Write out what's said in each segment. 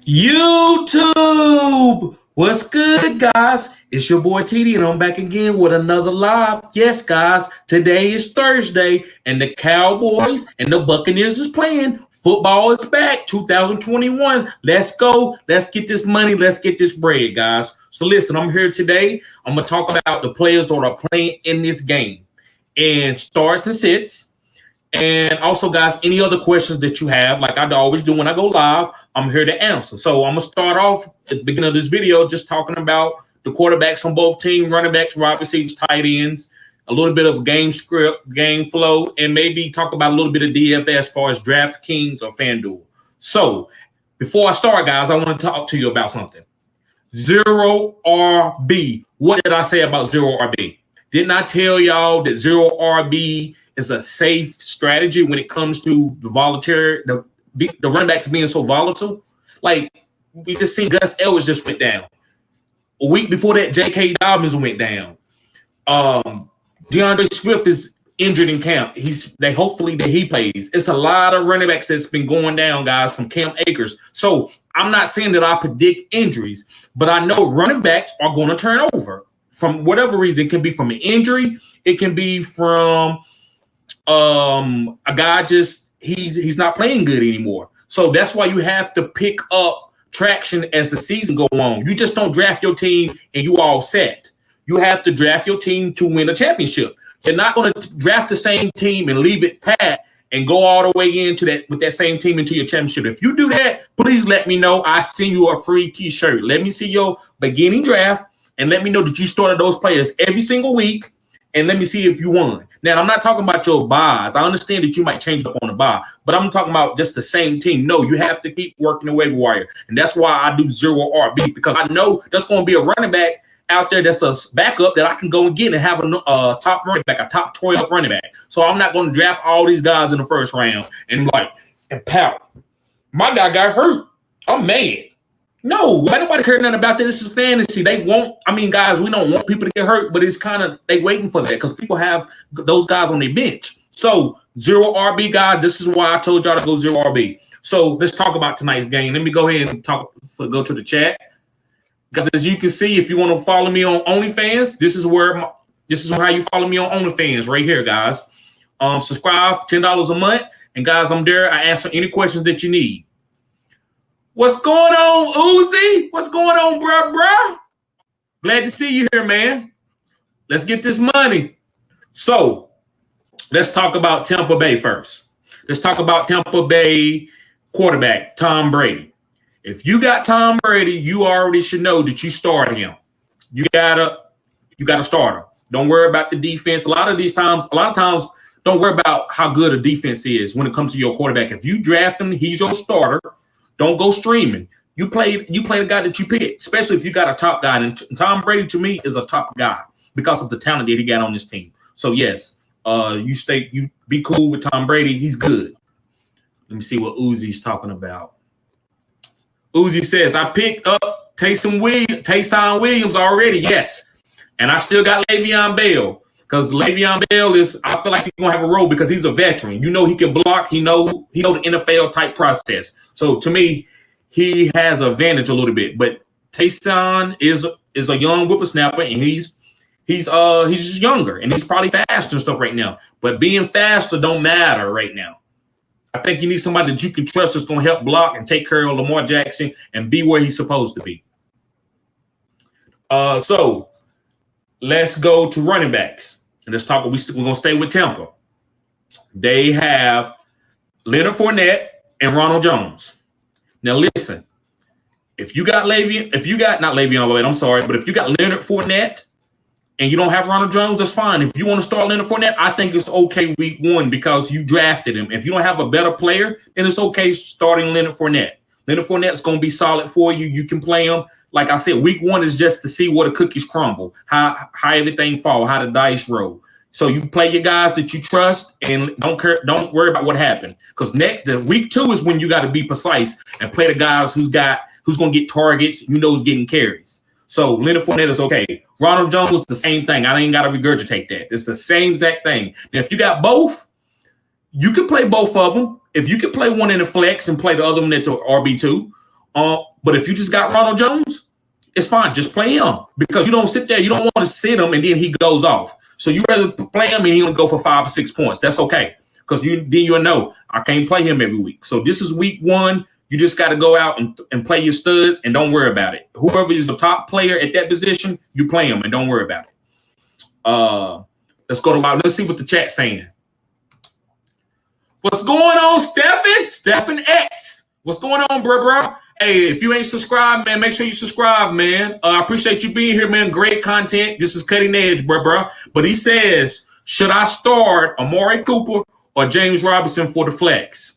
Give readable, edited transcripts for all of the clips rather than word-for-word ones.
YouTube, what's good, guys? It's your boy TD, and I'm back again with another live. Yes, guys, today is Thursday, and the Cowboys and the Buccaneers is playing. Football is back, 2021. Let's go. Let's get this money. Let's get this bread, guys. So listen, I'm here today. I'm going to talk about the players that are playing in this game and starts and sits. And also, guys, any other questions that you have, like I always do when I go live, I'm here to answer. So I'm going to start off at the beginning of this video just talking about the quarterbacks on both teams, running backs, wide receivers, tight ends, a little bit of game script, game flow, and maybe talk about a little bit of DFS as far as DraftKings or FanDuel. So before I start, guys, I want to talk to you about something. Zero RB. What did I say about zero RB? Didn't I tell y'all that zero RB is a safe strategy when it comes to the running backs being so volatile? Like, we just seen Gus Elliott just went down. A week before that, J.K. Dobbins went down. DeAndre Swift is injured in camp. Hopefully that he plays. It's a lot of running backs that's been going down, guys, from Cam Akers. So I'm not saying that I predict injuries, but I know running backs are going to turn over from whatever reason. It can be from an injury. It can be from a guy he's not playing good anymore. So that's why you have to pick up traction as the season go on. You just don't draft your team and you all set. You have to draft your team to win a championship. You're not going to draft the same team and leave it pat and go all the way into that with that same team into your championship. If you do that, please let me know. I send you a free t-shirt. Let me see your beginning draft and let me know that you started those players every single week. And let me see if you won. Now, I'm not talking about your buys. I understand that you might change up on the buy, but I'm talking about just the same team. No, you have to keep working the waiver wire. And that's why I do zero RB, because I know there's going to be a running back out there that's a backup that I can go and get and have a top running back, a top 12 running back. So I'm not going to draft all these guys in the first round and pout. My guy got hurt. I'm mad. No, ain't nobody care nothing about that. This is fantasy. Guys, we don't want people to get hurt, but it's kind of they waiting for that because people have those guys on their bench. So zero RB, guys. This is why I told y'all to go zero RB. So let's talk about tonight's game. Let me go ahead and go to the chat, because as you can see, if you want to follow me on OnlyFans, this is how you follow me on OnlyFans right here, guys. Subscribe, $10 a month, and guys, I'm there. I answer any questions that you need. What's going on, Uzi? What's going on, bruh? Glad to see you here, man. Let's get this money. So let's talk about Tampa Bay first. Let's talk about Tampa Bay quarterback, Tom Brady. If you got Tom Brady, you already should know that you start him. You gotta start him. Don't worry about the defense. A lot of times, don't worry about how good a defense is when it comes to your quarterback. If you draft him, he's your starter. Don't go streaming. You play the guy that you pick, especially if you got a top guy. And Tom Brady, to me, is a top guy because of the talent that he got on this team. So yes, you be cool with Tom Brady. He's good. Let me see what Uzi's talking about. Uzi says, I picked up Tyson Williams already. Yes. And I still got Le'Veon Bell. Because Le'Veon Bell I feel like he's gonna have a role because he's a veteran. You know he can block. He know the NFL type process. So to me, he has an advantage a little bit. But Tyson is a young whippersnapper, and he's just younger, and he's probably faster and stuff right now. But being faster don't matter right now. I think you need somebody that you can trust that's gonna help block and take care of Lamar Jackson and be where he's supposed to be. So let's go to running backs. And let's talk. We're going to stay with Tampa. They have Leonard Fournette and Ronald Jones. Now, listen. If you got Leonard Fournette and you don't have Ronald Jones, that's fine. If you want to start Leonard Fournette, I think it's okay week one because you drafted him. If you don't have a better player, then it's okay starting Leonard Fournette. Leonard Fournette's going to be solid for you. You can play him. Like I said, week one is just to see where the cookies crumble, how everything fall, how the dice roll. So you play your guys that you trust and don't worry about what happened. Because week two is when you got to be precise and play the guys who's going to get targets, who's getting carries. So Leonard Fournette is okay. Ronald Jones is the same thing. I ain't got to regurgitate that. It's the same exact thing. Now, if you got both, you can play both of them. If you can play one in the flex and play the other one at the RB2, But if you just got Ronald Jones, it's fine. Just play him because you don't sit there. You don't want to sit him and then he goes off. So you rather play him and he'll go for 5 or 6 points. That's okay because you'll know I can't play him every week. So this is week 1. You just got to go out and play your studs and don't worry about it. Whoever is the top player at that position, you play him and don't worry about it. Let's go to let's see what the chat's saying. What's going on, Stephen? Stephen X. What's going on, bro? Hey, if you ain't subscribed, man, make sure you subscribe, man. I appreciate you being here, man. Great content. This is Cutting Edge, bro. But he says, should I start Amari Cooper or James Robinson for the flex?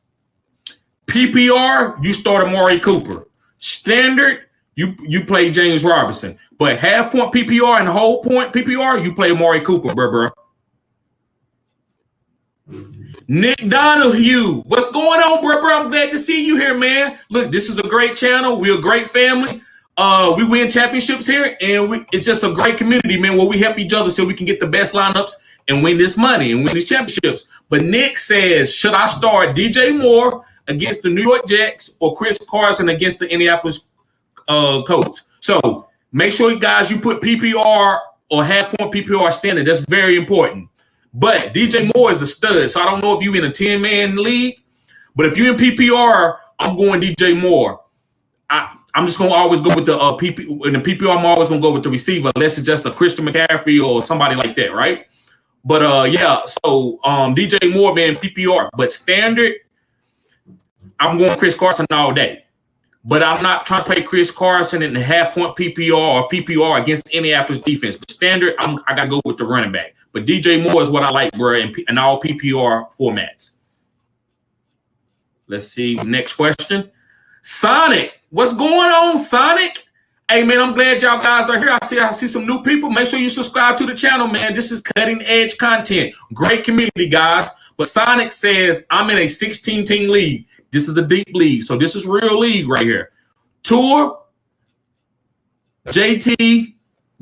PPR, you start Amari Cooper. Standard, you play James Robinson. But half-point PPR and whole point PPR, you play Amari Cooper, bro. Nick Donahue, what's going on, bro? I'm glad to see you here, man. Look, this is a great channel. We're a great family. We win championships here, and it's just a great community, man, where we help each other so we can get the best lineups and win this money and win these championships. But Nick says, should I start DJ Moore against the New York Jets or Chris Carson against the Indianapolis Colts? So make sure, guys, you put PPR or half-point PPR standard. That's very important. But DJ Moore is a stud, so I don't know if you're in a 10-man league. But if you're in PPR, I'm going DJ Moore. I'm just going to always go with the PPR. In the PPR, I'm always going to go with the receiver, unless it's just a Christian McCaffrey or somebody like that, right? But, yeah, so DJ Moore, man, PPR. But standard, I'm going Chris Carson all day. But I'm not trying to play Chris Carson in the half-point PPR or PPR against Indianapolis defense. But standard, I got to go with the running back. But DJ Moore is what I like, bro, in all PPR formats. Let's see. Next question. Sonic. What's going on, Sonic? Hey, man, I'm glad y'all guys are here. I see some new people. Make sure you subscribe to the channel, man. This is cutting edge content. Great community, guys. But Sonic says, I'm in a 16-team league. This is a deep league. So this is real league right here. Tour, JT,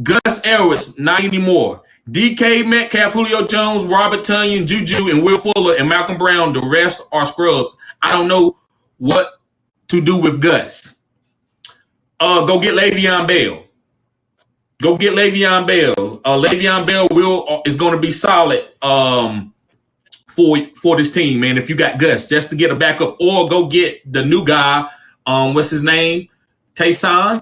Gus Edwards, not anymore. DK Metcalf, Julio Jones, Robert Tonyan, Juju, and Will Fuller, and Malcolm Brown. The rest are scrubs. I don't know what to do with Gus. Go get Le'Veon Bell. Go get Le'Veon Bell. Le'Veon Bell is going to be solid for this team, man. If you got Gus, just to get a backup, or go get the new guy. What's his name? Tyson.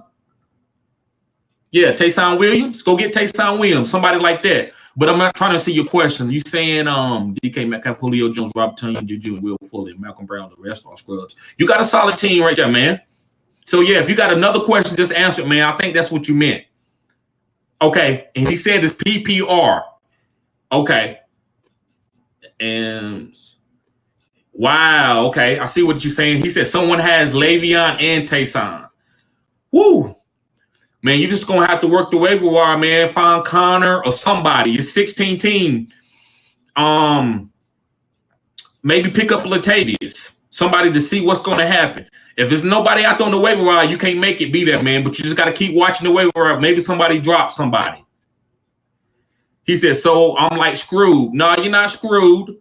Yeah, Tyson Williams. Go get Tyson Williams, somebody like that. But I'm not trying to see your question. You saying DK Metcalf, Julio Jones, Robert Tonyan, Juju, Will Fuller, Malcolm Brown, the rest are scrubs. You got a solid team right there, man. So, yeah, if you got another question, just answer it, man. I think that's what you meant. Okay, and he said it's PPR. Okay. And, wow, okay. I see what you're saying. He said someone has Le'Veon and Tyson. Woo. Man, you're just going to have to work the waiver wire, man. Find Connor or somebody. It's 16 team. Maybe pick up Latavius. Somebody to see what's going to happen. If there's nobody out there on the waiver wire, you can't make it be there, man. But you just got to keep watching the waiver wire. Maybe somebody drops somebody. He said, so I'm like screwed. No, you're not screwed.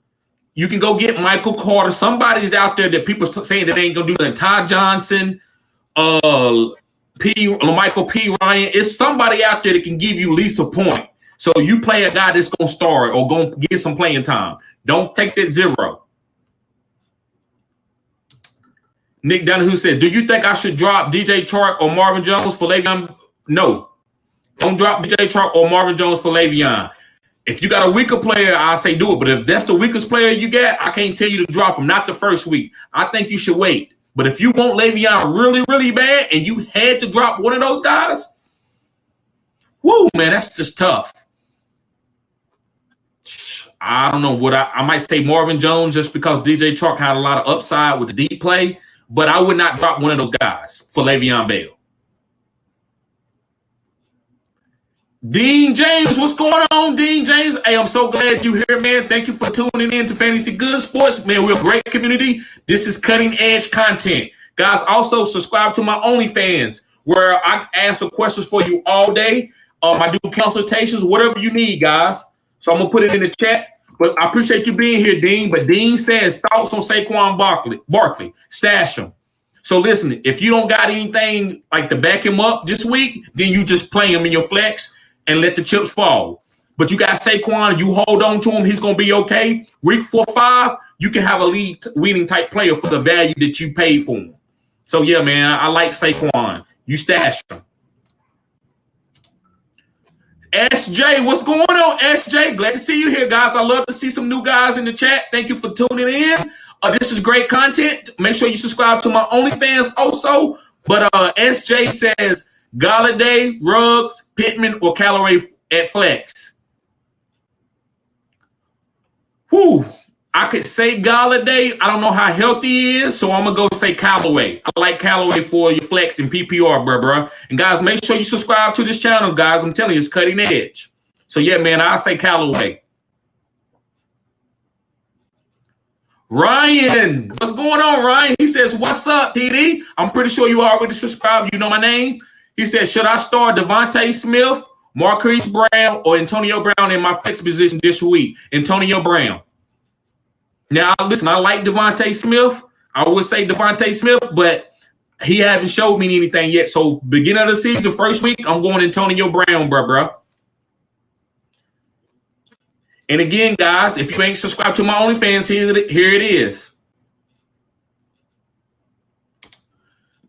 You can go get Michael Carter. Somebody's out there that people saying that they ain't going to do that. Ty Johnson, Michael P. Ryan. It's somebody out there that can give you at least a point. So you play a guy that's going to start or going to get some playing time. Don't take that 0. Nick Donahue said, do you think I should drop DJ Chark or Marvin Jones for Le'Veon? No. Don't drop DJ Chark or Marvin Jones for Le'Veon. If you got a weaker player, I'll say do it. But if that's the weakest player you got, I can't tell you to drop him. Not the first week. I think you should wait. But if you want Le'Veon really, really bad and you had to drop one of those guys, whoo, man, that's just tough. I don't know what I might say Marvin Jones just because DJ Chark had a lot of upside with the deep play, but I would not drop one of those guys for Le'Veon Bell. Dean James, what's going on, Dean James? Hey, I'm so glad you're here, man. Thank you for tuning in to Fantasy Good Sports. Man, we're a great community. This is cutting edge content. Guys, also subscribe to my OnlyFans where I answer questions for you all day. I do consultations, whatever you need, guys. So I'm going to put it in the chat. But I appreciate you being here, Dean. But Dean says thoughts on Saquon Barkley. Stash him. So listen, if you don't got anything like to back him up this week, then you just play him in your flex and let the chips fall. But you got Saquon, you hold on to him, he's going to be okay. Week 4, 5, you can have a lead winning type player for the value that you paid for him. So yeah, man, I like Saquon. You stash him. SJ, what's going on, SJ? Glad to see you here, guys. I love to see some new guys in the chat. Thank you for tuning in. This is great content. Make sure you subscribe to my OnlyFans also. But SJ says Galladay, Ruggs, Pittman, or Callaway at flex. Whew. I could say Galladay. I don't know how healthy he is, so I'm going to go say Callaway. I like Callaway for your flex and PPR, bro. And guys, make sure you subscribe to this channel, guys. I'm telling you, it's cutting edge. So, yeah, man, I'll say Callaway. Ryan, what's going on, Ryan? He says, what's up, TD? I'm pretty sure you already subscribed. You know my name. He says, should I start Devontae Smith, Marquise Brown, or Antonio Brown in my flex position this week? Antonio Brown. Now, listen, I like Devontae Smith. I would say Devontae Smith, but he haven't showed me anything yet. So, beginning of the season, first week, I'm going Antonio Brown, bro. And again, guys, if you ain't subscribed to my OnlyFans, here it is.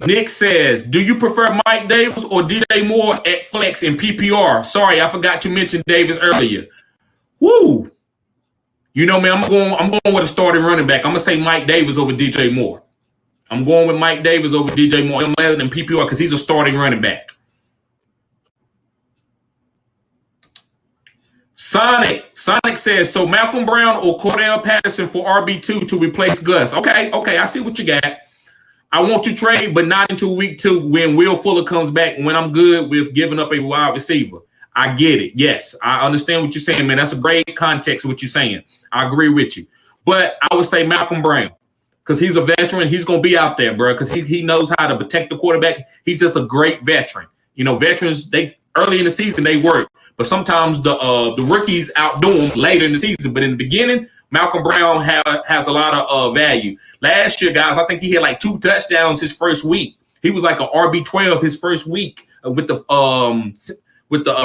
Nick says, do you prefer Mike Davis or DJ Moore at flex in PPR? Sorry, I forgot to mention Davis earlier. Woo! You know, man, I'm going with a starting running back. I'm going to say Mike Davis over DJ Moore. I'm going with Mike Davis over DJ Moore in PPR because he's a starting running back. Sonic says, so Malcolm Brown or Cordell Patterson for RB2 to replace Gus. Okay, I see what you got. I want to trade, but not until week 2 when Will Fuller comes back, when I'm good with giving up a wide receiver. I get it. Yes, I understand what you're saying, man. That's a great context of what you're saying. I agree with you. But I would say Malcolm Brown because he's a veteran. He's going to be out there, bro, because he knows how to protect the quarterback. He's just a great veteran. You know, veterans, they early in the season, they work. But sometimes the rookies outdo them later in the season. But in the beginning, Malcolm Brown has a lot of value. Last year, guys, I think he had like 2 touchdowns his first week. He was like an RB12 his first week with the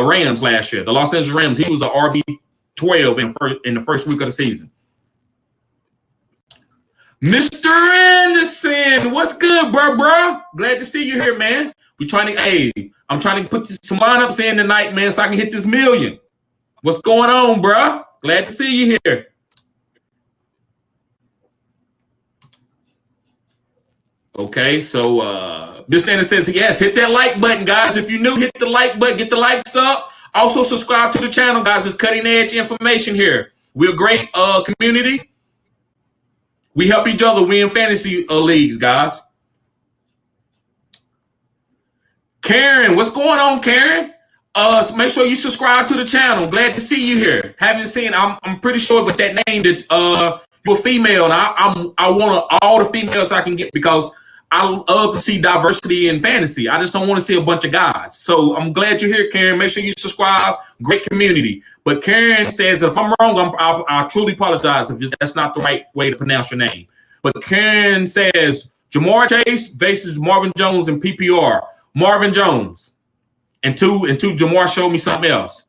Rams last year. The Los Angeles Rams, he was an RB12 in the first week of the season. Mr. Anderson, what's good, bro? Glad to see you here, man. I'm trying to put some lineups in tonight, man, so I can hit this million. What's going on, bro? Glad to see you here. Okay, so Mr. Anderson says, yes, hit that like button, guys. If you're new, hit the like button, get the likes up. Also, subscribe to the channel, guys. It's cutting edge information here. We're a great community. We help each other win fantasy leagues, guys. Karen, what's going on, Karen? So make sure you subscribe to the channel. Glad to see you here. Haven't seen, I'm pretty sure with that name that you're female, and I want all the females I can get because I love to see diversity in fantasy. I just don't want to see a bunch of guys. So I'm glad you're here, Karen. Make sure you subscribe. Great community. But Karen says, if I'm wrong, I truly apologize if that's not the right way to pronounce your name. But Karen says, Jamar Chase versus Marvin Jones in PPR. Marvin Jones. And two, Jamar showed me something else.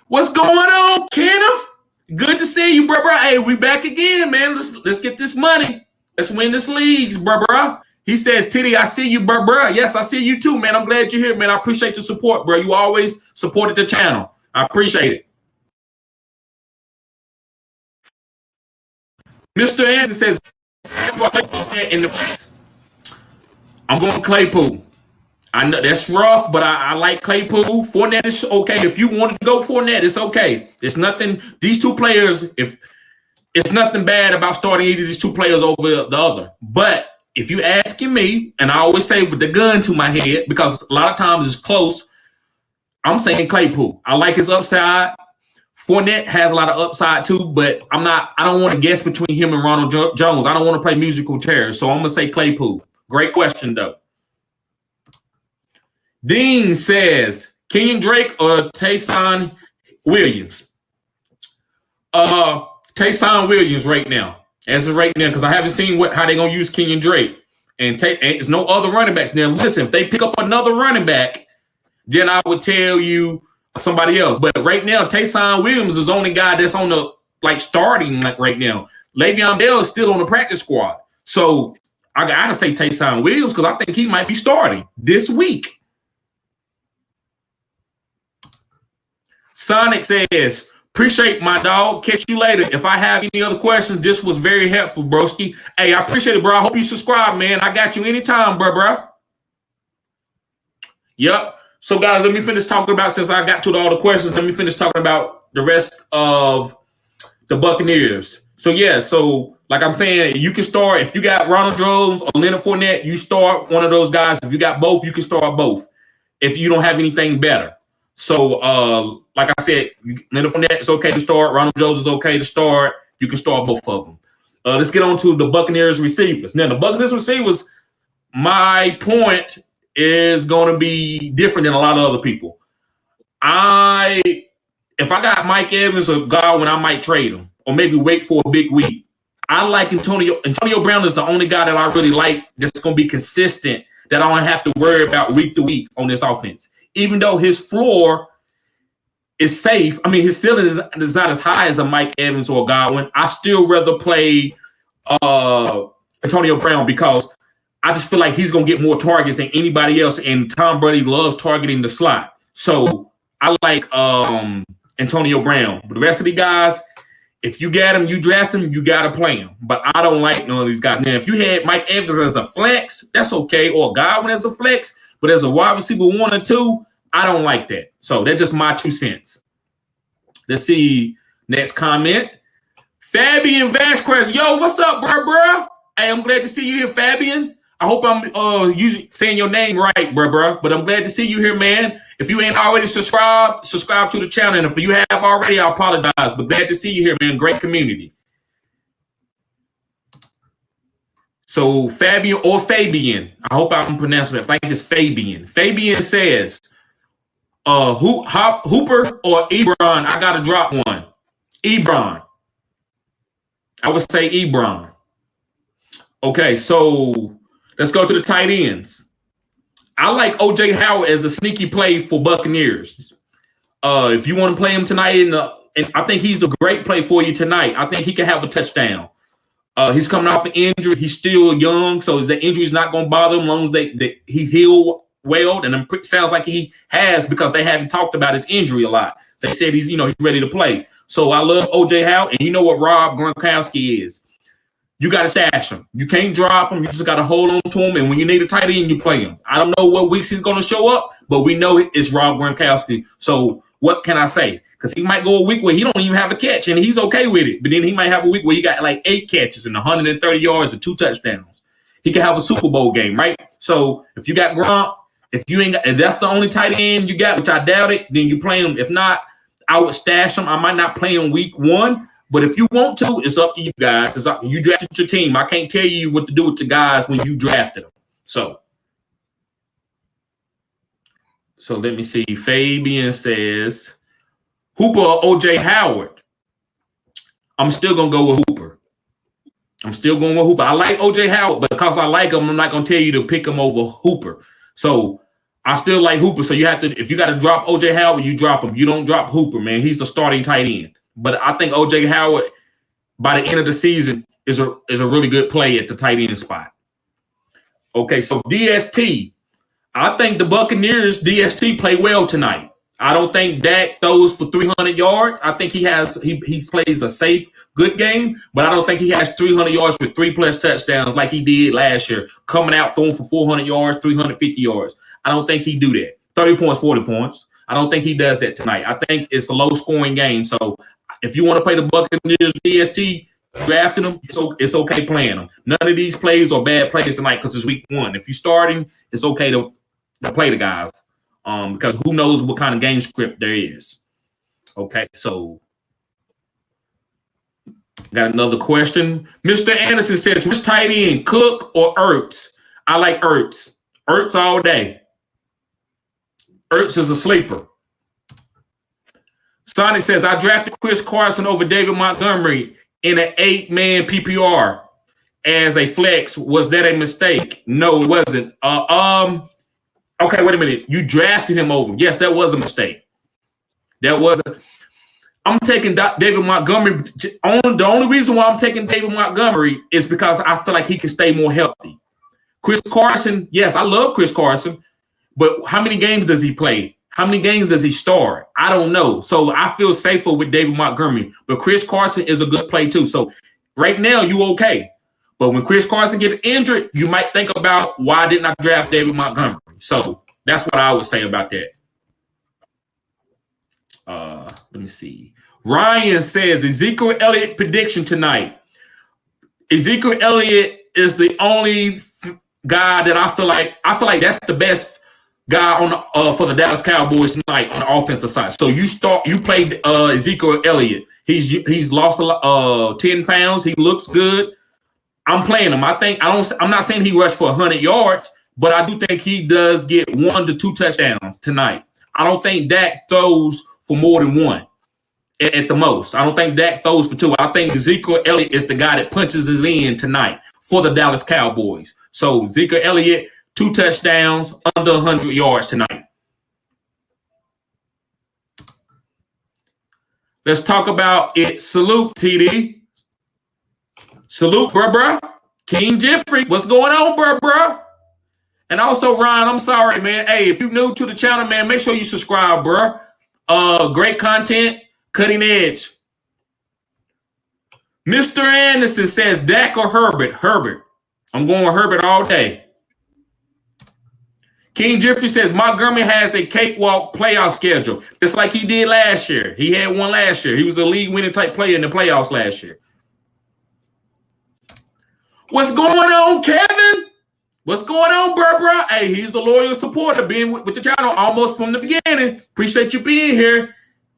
What's going on, Kenneth? Good to see you, bro. Hey, we back again, man. Let's get this money. Let's win this leagues, bro. He says, Titty, I see you, bro. Yes, I see you too, man. I'm glad you're here, man. I appreciate the support, bro. You always supported the channel. I appreciate it. Mr. Anderson says, in the place. I'm going Claypool. I know that's rough, but I like Claypool. Fournette is okay. If you wanted to go Fournette, it's okay. It's nothing. These two players, if it's nothing bad about starting either of these two players over the other. But if you asking me, and I always say with the gun to my head, because a lot of times it's close, I'm saying Claypool. I like his upside. Fournette has a lot of upside too, but I don't want to guess between him and Ronald Jones. I don't want to play musical chairs, so I'm going to say Claypool. Great question, though. Dean says, Kenyon Drake or Tyson Williams? Tyson Williams right now. as of right now, because I haven't seen how they're gonna use Kenyon Drake and there's no other running backs. Now, listen, if they pick up another running back, then I would tell you somebody else. But right now, Tyson Williams is the only guy that's on the starting right now. Le'Veon Bell is still on the practice squad, so I gotta say Tyson Williams because I think he might be starting this week. Sonic says, appreciate my dog. Catch you later. If I have any other questions, this was very helpful, broski. Hey, I appreciate it, bro. I hope you subscribe, man. I got you anytime, bro. Yep. So, guys, let me finish talking about, since I got to all the questions, let me finish talking about the rest of the Buccaneers. So, yeah, so like I'm saying, you can start, if you got Ronald Jones or Leonard Fournette, you start one of those guys. If you got both, you can start both if you don't have anything better. So, like I said, Leonard Fournette is okay to start. Ronald Jones is okay to start. You can start both of them. Let's get on to the Buccaneers receivers. Now, the Buccaneers receivers, my point is going to be different than a lot of other people. If I got Mike Evans or Godwin, I might trade him or maybe wait for a big week. I like Antonio. Antonio Brown is the only guy that I really like that's going to be consistent, that I don't have to worry about week to week on this offense. Even though his floor is safe, I mean, his ceiling is not as high as a Mike Evans or a Godwin. I still rather play Antonio Brown because I just feel like he's going to get more targets than anybody else, and Tom Brady loves targeting the slot. So I like Antonio Brown. But the rest of the guys, if you got him, you draft him, you got to play him. But I don't like none of these guys. Now, if you had Mike Evans as a flex, that's okay, or Godwin as a flex, but as a wide receiver 1 or 2, I don't like that. So that's just my 2 cents. Let's see. Next comment. Fabian Vasquez. Yo, what's up, bro? Hey, I'm glad to see you here, Fabian. I hope I'm usually saying your name right, bro. But I'm glad to see you here, man. If you ain't already subscribe to the channel. And if you have already, I apologize. But glad to see you here, man. Great community. So Fabian or Fabian, I hope I'm pronouncing it. I think it's Fabian. Fabian says, Hooper or Ebron, I got to drop one. Ebron. I would say Ebron. Okay, so let's go to the tight ends. I like O.J. Howard as a sneaky play for Buccaneers. If you want to play him tonight, and I think he's a great play for you tonight. I think he can have a touchdown. He's coming off an injury. He's still young, so the injury's not going to bother him as long as he healed well. And it sounds like he has, because they haven't talked about his injury a lot. They said he's ready to play. So I love O.J. Howard, and you know what Rob Gronkowski is. You got to stash him. You can't drop him. You just got to hold on to him. And when you need a tight end, you play him. I don't know what weeks he's going to show up, but we know it's Rob Gronkowski. So what can I say? Because he might go a week where he don't even have a catch, and he's okay with it. But then he might have a week where he got like 8 catches and 130 yards and 2 touchdowns. He could have a Super Bowl game, right? So if you got Gronk, if that's the only tight end you got, which I doubt it, then you play him. If not, I would stash him. I might not play him week 1. But if you want to, it's up to you guys. You drafted your team. I can't tell you what to do with the guys when you drafted them. So let me see. Fabian says, Hooper or O.J. Howard? I'm still going to go with Hooper. I like O.J. Howard, but because I like him, I'm not going to tell you to pick him over Hooper. So I still like Hooper. So you have to, if you got to drop O.J. Howard, you drop him. You don't drop Hooper, man. He's the starting tight end. But I think O.J. Howard, by the end of the season, is a really good play at the tight end spot. Okay, so DST. I think the Buccaneers DST play well tonight. I don't think Dak throws for 300 yards. I think he plays a safe, good game, but I don't think he has 300 yards with 3+ touchdowns like he did last year, coming out throwing for 400 yards, 350 yards. I don't think he do that. 30 points, 40 points. I don't think he does that tonight. I think it's a low-scoring game. So if you want to play the Buccaneers DST, drafting them, it's okay playing them. None of these plays are bad plays tonight because it's week 1. If you're starting, it's okay to play the guys because who knows what kind of game script there is. Okay, so got another question. Mr. Anderson says, which tight end, Cook or Ertz? I like Ertz. Ertz all day. Ertz is a sleeper. Sonic says, I drafted Chris Carson over David Montgomery in an 8-man PPR as a flex. Was that a mistake? No, it wasn't. Okay, wait a minute. You drafted him over. Yes, that was a mistake. That was. I'm taking David Montgomery. The only reason why I'm taking David Montgomery is because I feel like he can stay more healthy. Chris Carson, yes, I love Chris Carson, but how many games does he play? How many games does he start? I don't know. So I feel safer with David Montgomery, but Chris Carson is a good play too. So right now you okay. But when Chris Carson gets injured, you might think about why didn't I draft David Montgomery? So that's what I would say about that. Let me see. Ryan says Ezekiel Elliott prediction tonight. Ezekiel Elliott is the only guy that I feel like that's the best guy on for the Dallas Cowboys tonight on the offensive side. So you played Ezekiel Elliott. He's lost 10 pounds. He looks good. I'm playing him. I'm not saying he rushed for 100 yards, but I do think he does get 1 to 2 touchdowns tonight. I don't think Dak throws for more than 1 at the most. I don't think Dak throws for 2. I think Ezekiel Elliott is the guy that punches it in tonight for the Dallas Cowboys. So Ezekiel Elliott, 2 touchdowns, under 100 yards tonight. Let's talk about it. Salute, TD. Salute, bruh. King Jeffrey, what's going on, bruh? And also, Ryan, I'm sorry, man. Hey, if you're new to the channel, man, make sure you subscribe, bruh. Great content, cutting edge. Mr. Anderson says Dak or Herbert? Herbert. I'm going with Herbert all day. King Jeffrey says Montgomery has a cakewalk playoff schedule, just like he did last year. He had one last year. He was a league-winning type player in the playoffs last year. What's going on, Kevin? What's going on, bruh? Hey, he's the loyal supporter, being with the channel almost from the beginning. Appreciate you being here.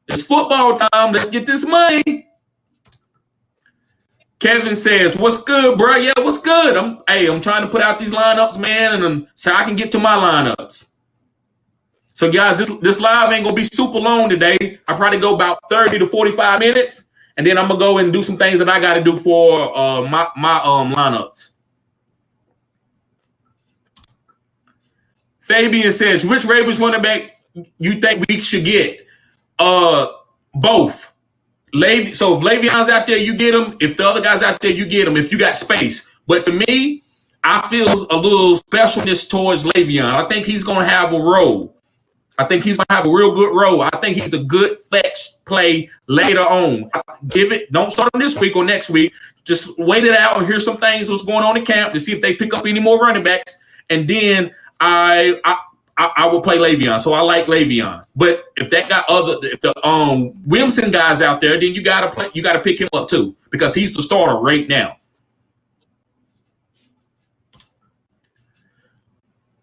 It's football time. Let's get this money. Kevin says, what's good, bro? Yeah, what's good? I'm trying to put out these lineups, man, and so I can get to my lineups. So, guys, this live ain't going to be super long today. I probably go about 30 to 45 minutes, and then I'm going to go and do some things that I got to do for my lineups. Fabian says, which Ravens running back you think we should get? Both. So if Le'Veon's out there, you get him. If the other guy's out there, you get him if you got space. But to me, I feel a little specialness towards Le'Veon. I think he's going to have a role. I think he's going to have a real good role. I think he's a good flex play later on. Don't start him this week or next week. Just wait it out and hear some things what's going on in camp to see if they pick up any more running backs. And then I will play Le'Veon. So I like Le'Veon. But if the Williamson guy's out there, then you gotta pick him up too, because he's the starter right now.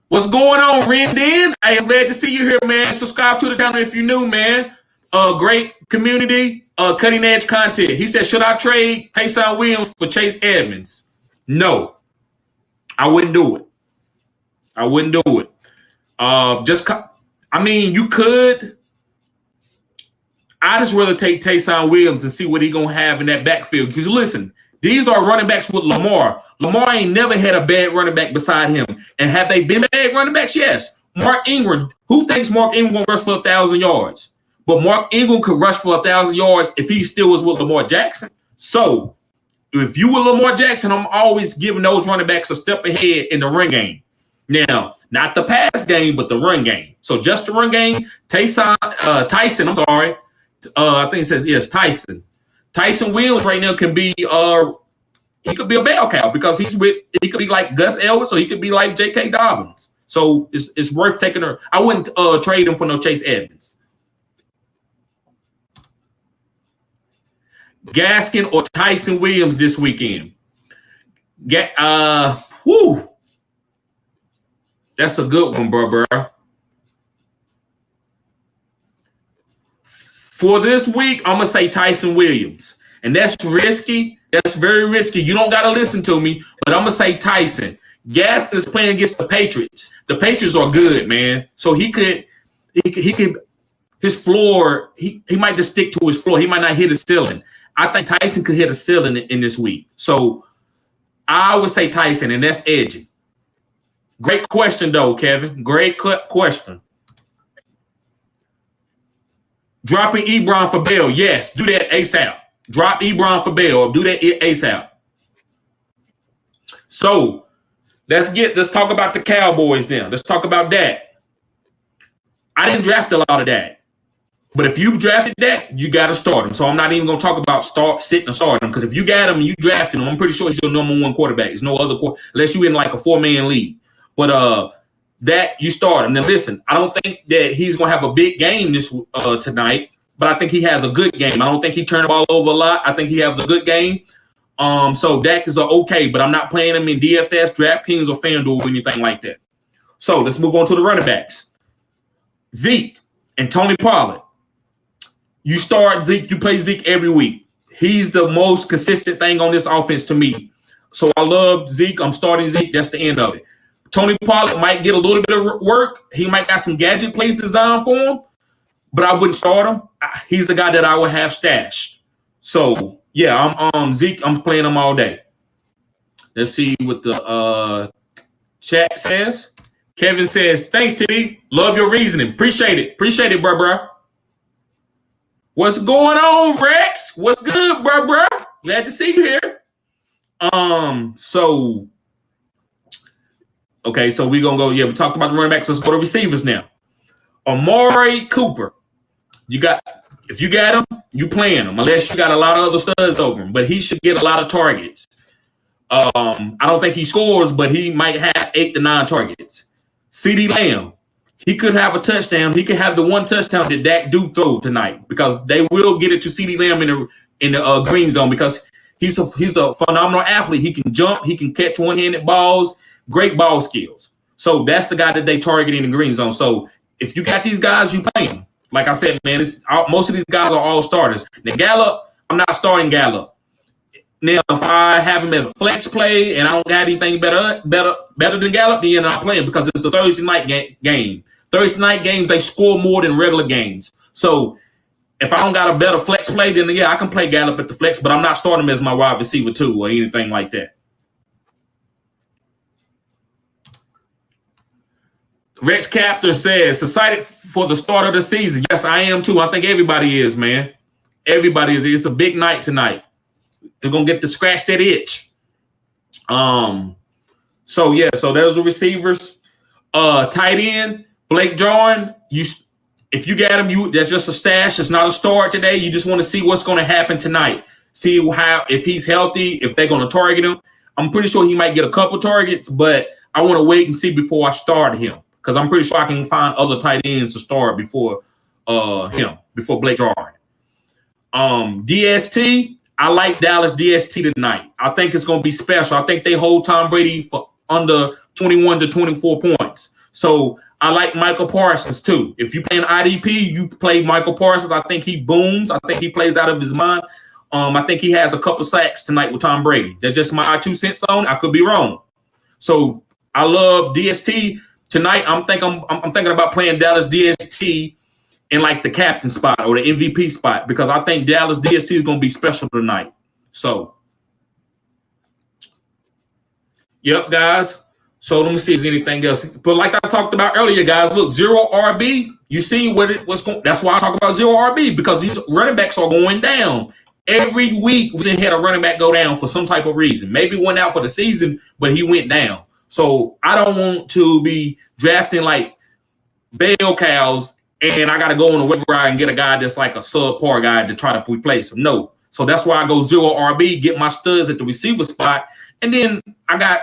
What's going on, Rendon? I am glad to see you here, man. Subscribe to the channel if you're new, man. Great community, cutting edge content. He said, should I trade Tyson Williams for Chase Edmonds? No, I wouldn't do it. You could. I just rather take Tyson Williams and see what he gonna have in that backfield. Because listen, these are running backs with Lamar. Lamar ain't never had a bad running back beside him. And have they been bad running backs? Yes. Mark Ingram. Who thinks Mark Ingram gonna rush for 1,000 yards? But Mark Ingram could rush for 1,000 yards if he still was with Lamar Jackson. So if you were Lamar Jackson, I'm always giving those running backs a step ahead in the run game. Now, not the pass game, but the run game. So just the run game. Tyson, I think it says, yes, Tyson. Tyson Williams right now can be he could be a bell cow because he could be like Gus Ellis or he could be like J.K. Dobbins. So it's worth taking her. I wouldn't trade him for no Chase Edmonds. Gaskin or Tyson Williams this weekend? That's a good one, bro. For this week, I'm going to say Tyson Williams. And that's risky. That's very risky. You don't got to listen to me, but I'm going to say Tyson. Gaskin is playing against the Patriots. The Patriots are good, man. So he could his floor, he might just stick to his floor. He might not hit his ceiling. I think Tyson could hit a ceiling in this week. So I would say Tyson, and that's edgy. Great question, though, Kevin. Great question. Dropping Ebron for Bell. Yes, do that ASAP. Drop Ebron for Bell. Do that ASAP. So let's talk about the Cowboys then. Let's talk about that. I didn't draft a lot of that. But if you drafted that, you got to start him. So I'm not even going to talk about sitting and starting him, because if you got him and you drafted him, I'm pretty sure he's your number one quarterback. There's no other unless you're in like a 4-man league. But that you start him. Now listen, I don't think that he's going to have a big game this tonight, but I think he has a good game. I don't think he turned the ball over a lot. I think he has a good game. So Dak is okay, but I'm not playing him in DFS, DraftKings, or FanDuel or anything like that. So let's move on to the running backs. Zeke and Tony Pollard. You start Zeke, you play Zeke every week. He's the most consistent thing on this offense to me. So I love Zeke. I'm starting Zeke. That's the end of it. Tony Pollard might get a little bit of work. He might got some gadget plays designed for him, but I wouldn't start him. He's the guy that I would have stashed. So yeah, I'm Zeke. I'm playing him all day. Let's see what the chat says. Kevin says, "Thanks, TD. Love your reasoning. Appreciate it. Appreciate it, bro. What's going on, Rex? What's good, bro? Glad to see you here." Okay, so we're going to go. Yeah, we talked about the running backs. Let's go to receivers now. Amari Cooper. If you got him, you playing him, unless you got a lot of other studs over him. But he should get a lot of targets. I don't think he scores, but he might have 8 to 9 targets. CeeDee Lamb. He could have a touchdown. He could have the one touchdown that Dak do throw tonight, because they will get it to CeeDee Lamb in the green zone, because he's a phenomenal athlete. He can jump. He can catch one-handed balls. Great ball skills. So that's the guy that they target in the green zone. So if you got these guys, you play them. Like I said, man, most of these guys are all starters. Now Gallup, I'm not starting Gallup. Now if I have him as a flex play and I don't got anything better than Gallup, then I'll play him, because it's the Thursday night game. Thursday night games, they score more than regular games. So if I don't got a better flex play, then yeah, I can play Gallup at the flex, but I'm not starting him as my wide receiver too or anything like that. Rex Captor says, excited for the start of the season. Yes, I am too. I think everybody is, man. Everybody is. It's a big night tonight. They're going to get to scratch that itch. So there's the receivers. Tight end, Blake Jarwin. If you got him, that's just a stash. It's not a start today. You just want to see what's going to happen tonight. See if he's healthy, if they're going to target him. I'm pretty sure he might get a couple targets, but I want to wait and see before I start him, because I'm pretty sure I can find other tight ends to start before Blake Jarwin. DST, I like Dallas DST tonight. I think it's going to be special. I think they hold Tom Brady for under 21 to 24 points. So I like Michael Parsons too. If you play an IDP, you play Michael Parsons. I think he booms. I think he plays out of his mind. I think he has a couple sacks tonight with Tom Brady. That's just my 2 cents on. I could be wrong. So I love DST tonight. I'm thinking about playing Dallas DST in like the captain spot or the MVP spot, because I think Dallas DST is going to be special tonight. So, yep, guys. So let me see if there's anything else. But like I talked about earlier, guys, look, 0 RB. You see what's going. That's why I talk about 0 RB, because these running backs are going down. Every week we didn't have a running back go down for some type of reason. Maybe went out for the season, but he went down. So I don't want to be drafting like bell cows, and I got to go on the waiver wire and get a guy that's like a subpar guy to try to replace him. No. So that's why I go 0 RB, get my studs at the receiver spot, and then I got,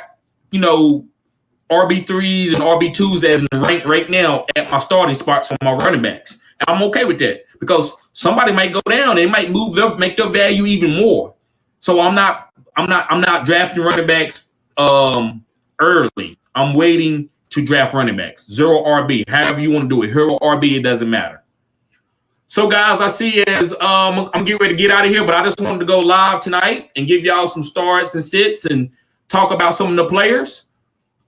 RB3s and RB2s as in rank right now at my starting spots for my running backs. And I'm okay with that, because somebody might go down. They might make their value even more. So I'm not drafting running backs early. I'm waiting to draft running backs. 0 RB, however you want to do it. 0 RB, it doesn't matter. So, guys, I see as I'm getting ready to get out of here, but I just wanted to go live tonight and give y'all some starts and sits and talk about some of the players.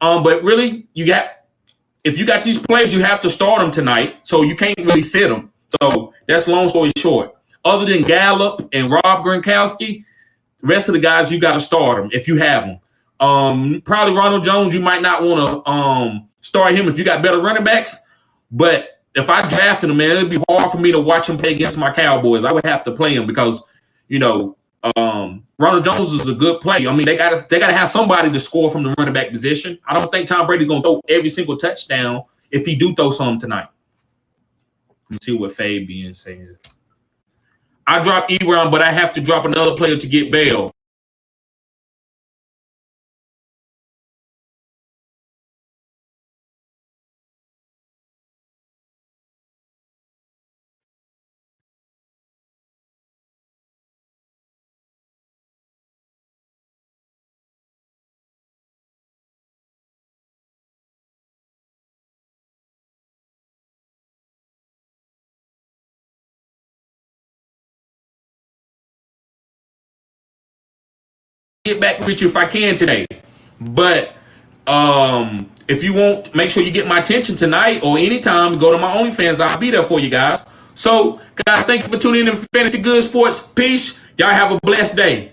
But really, if you got these players, you have to start them tonight. So you can't really sit them. So that's long story short. Other than Gallup and Rob Gronkowski, the rest of the guys, you got to start them if you have them. Probably Ronald Jones, you might not want to start him if you got better running backs. But if I drafted him, man, it'd be hard for me to watch him play against my Cowboys. I would have to play him because, Ronald Jones is a good play. I mean, they gotta have somebody to score from the running back position. I don't think Tom Brady's gonna throw every single touchdown if he do throw some tonight. Let's see what Fabian says. I drop Ebron, but I have to drop another player to get Bell. Get back with you if I can today. But if you want, make sure you get my attention tonight or anytime, go to my OnlyFans. I'll be there for you guys. So, guys, thank you for tuning in to Fantasy Good Sports. Peace. Y'all have a blessed day.